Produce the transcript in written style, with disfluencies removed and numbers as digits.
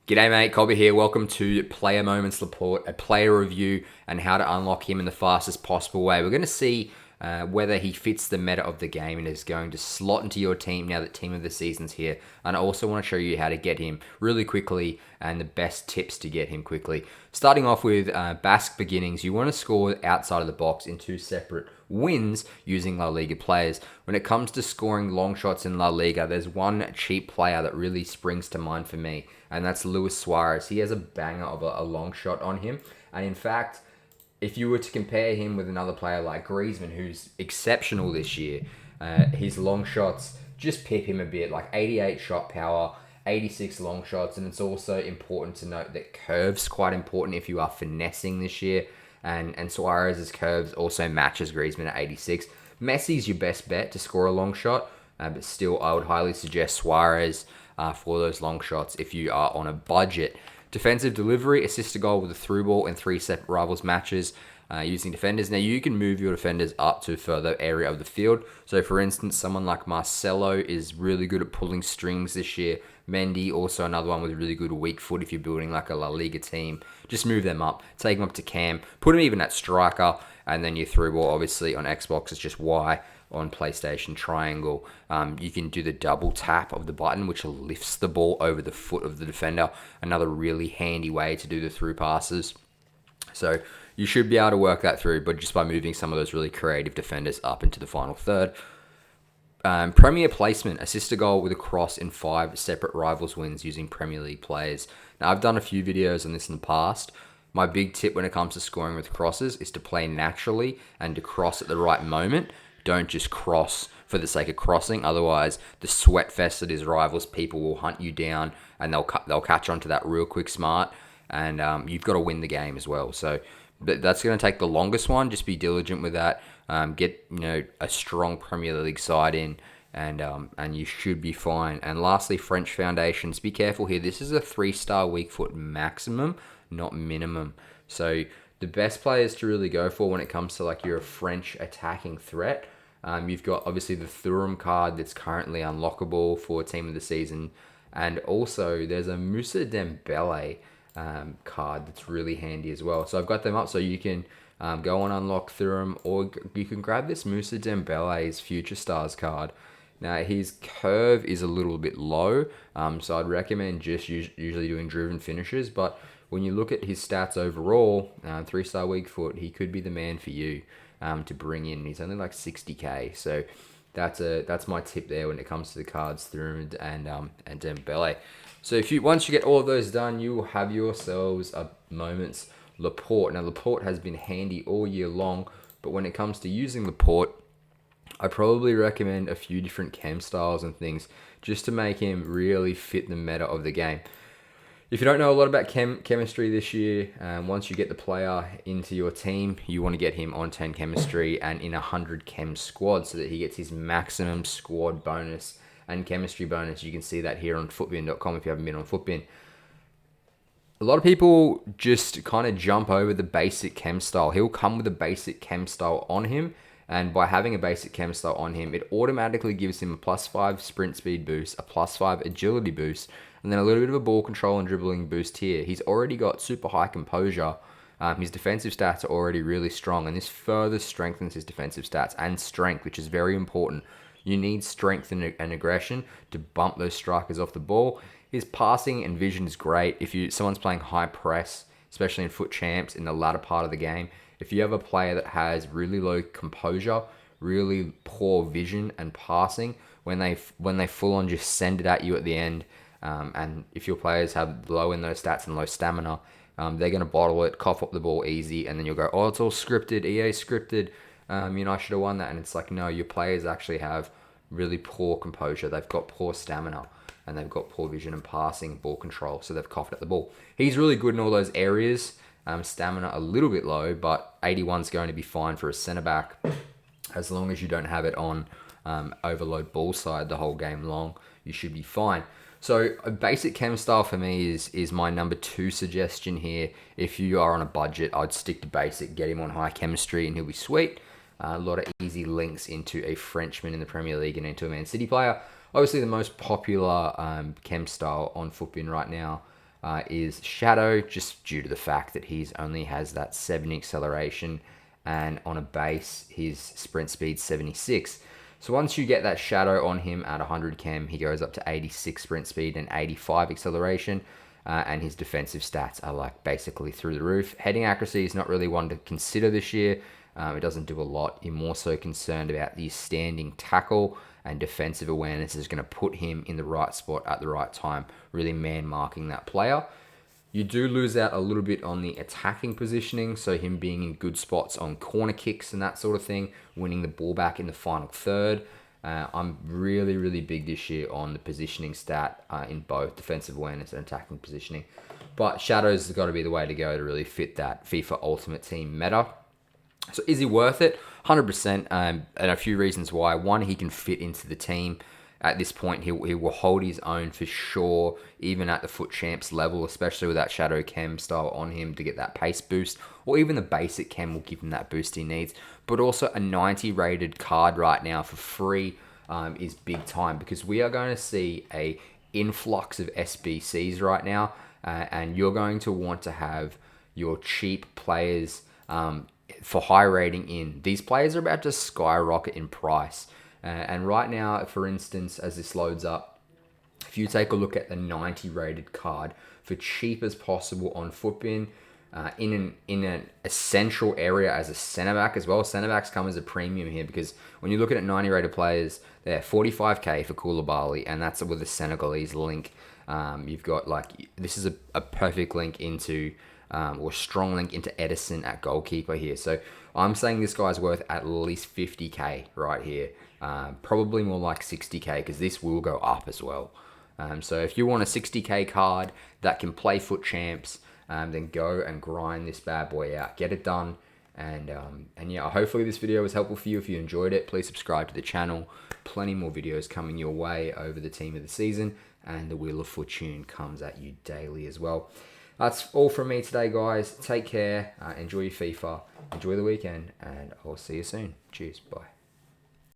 G'day mate, Cobba here. Welcome to Player Moments Laporte, a player review and how to unlock him in the fastest possible way. We're going to see whether he fits the meta of the game and is going to slot into your team now that Team of the Season's here. And I also want to show you how to get him really quickly and the best tips to get him quickly. Starting off with Basque beginnings, you want to score outside of the box in two separate wins using La Liga players. When it comes to scoring long shots in La Liga, there's one cheap player that really springs to mind for me, and that's Luis Suarez. He has a banger of a long shot on him, and in fact, if you were to compare him with another player like Griezmann, who's exceptional this year, his long shots just pip him a bit, like 88 shot power, 86 long shots, and it's also important to note that curve's quite important if you are finessing this year, and Suarez's curves also matches Griezmann at 86. Messi's your best bet to score a long shot, but still I would highly suggest Suarez for those long shots if you are on a budget. Defensive delivery, assist a goal with a through ball in 3 separate rivals matches using defenders. Now you can move your defenders up to a further area of the field. So for instance, someone like Marcelo is really good at pulling strings this year. Mendy, also another one with really good weak foot if you're building like a La Liga team. Just move them up, take them up to cam, put them even at striker, and then your through ball obviously on Xbox is just Y. On PlayStation, triangle. You can do the double tap of the button, which lifts the ball over the foot of the defender. Another really handy way to do the through passes. So you should be able to work that through, but just by moving some of those really creative defenders up into the final third. Premier placement, assist a goal with a cross in 5 separate rivals wins using Premier League players. Now, I've done a few videos on this in the past. My big tip when it comes to scoring with crosses is to play naturally and to cross at the right moment. Don't just cross for the sake of crossing. Otherwise, the sweat fest that is rivals, people will hunt you down and they'll catch on to that real quick smart. And you've got to win the game as well. So that's going to take the longest one. Just be diligent with that. Get a strong Premier League side in, and you should be fine. And lastly, French foundations. Be careful here. This is a 3-star weak foot maximum, not minimum. So the best players to really go for when it comes to like you're a French attacking threat. You've got obviously the Thuram card that's currently unlockable for Team of the Season, and also there's a Moussa Dembele card that's really handy as well. So I've got them up so you can go and unlock Thuram, or you can grab this Moussa Dembele's Future Stars card. Now his curve is a little bit low, so I'd recommend just usually doing driven finishes, but when you look at his stats overall, 3-star weak foot, he could be the man for you to bring in. He's only like 60k, so that's my tip there when it comes to the cards through and Dembele. So once you get all of those done, you will have yourselves a Moments Laporte. Now Laporte has been handy all year long, but when it comes to using Laporte, I probably recommend a few different chem styles and things just to make him really fit the meta of the game. If you don't know a lot about chemistry this year, once you get the player into your team, you want to get him on 10 chemistry and in 100 chem squad so that he gets his maximum squad bonus and chemistry bonus. You can see that here on footbin.com if you haven't been on Footbin. A lot of people just kind of jump over the basic chem style. He'll come with a basic chem style on him, and by having a basic chem style on him, it automatically gives him a +5 sprint speed boost, a +5 agility boost, and then a little bit of a ball control and dribbling boost here. He's already got super high composure. His defensive stats are already really strong, and this further strengthens his defensive stats and strength, which is very important. You need strength and aggression to bump those strikers off the ball. His passing and vision is great. If someone's playing high press, especially in Foot Champs in the latter part of the game, if you have a player that has really low composure, really poor vision and passing, when they full on just send it at you at the end, and if your players have low in those stats and low stamina, they're going to bottle it, cough up the ball easy, and then you'll go, oh, it's all scripted, EA scripted, I should have won that. And it's like, no, your players actually have really poor composure. They've got poor stamina, and they've got poor vision and passing, ball control, so they've coughed up the ball. He's really good in all those areas. Stamina a little bit low, but 81's going to be fine for a centre-back as long as you don't have it on overload ball side the whole game long. You should be fine. So a basic chem style for me is my number 2 suggestion here. If you are on a budget, I'd stick to basic, get him on high chemistry, and he'll be sweet. A lot of easy links into a Frenchman in the Premier League and into a Man City player. Obviously, the most popular chem style on Footbin right now is Shadow, just due to the fact that he's only has that 70 acceleration, and on a base, his sprint speed 76. So once you get that Shadow on him at 100 chem, he goes up to 86 sprint speed and 85 acceleration. And his defensive stats are like basically through the roof. Heading accuracy is not really one to consider this year. It doesn't do a lot. You're more so concerned about the standing tackle, and defensive awareness is going to put him in the right spot at the right time, really man marking that player. You do lose out a little bit on the attacking positioning, so him being in good spots on corner kicks and that sort of thing, winning the ball back in the final third. I'm really, really big this year on the positioning stat in both defensive awareness and attacking positioning. But Shadows has got to be the way to go to really fit that FIFA Ultimate Team meta. So is he worth it? 100%, and a few reasons why. One, he can fit into the team. At this point, he will hold his own for sure, even at the FUT Champs level, especially with that Shadow Chem style on him to get that pace boost, or even the basic Chem will give him that boost he needs. But also a 90 rated card right now for free is big time, because we are going to see a influx of SBCs right now, and you're going to want to have your cheap players for high rating in. These players are about to skyrocket in price. And right now, for instance, as this loads up, if you take a look at the 90 rated card for cheap as possible on Futbin, in an essential area as a centre back as well. Centre backs come as a premium here, because when you're looking at 90 rated players, they're 45k for Koulibaly, and that's with a Senegalese link. You've got this is a perfect link into, or strong link into Edison at goalkeeper here. So I'm saying this guy's worth at least 50k right here. Probably more like 60k, because this will go up as well. So if you want a 60k card that can play FUT Champs, then go and grind this bad boy out. Get it done. And yeah, hopefully this video was helpful for you. If you enjoyed it, please subscribe to the channel. Plenty more videos coming your way over the team of the season, and the Wheel of Fortune comes at you daily as well. That's all from me today, guys. Take care. Enjoy your FIFA. Enjoy the weekend, and I'll see you soon. Cheers. Bye.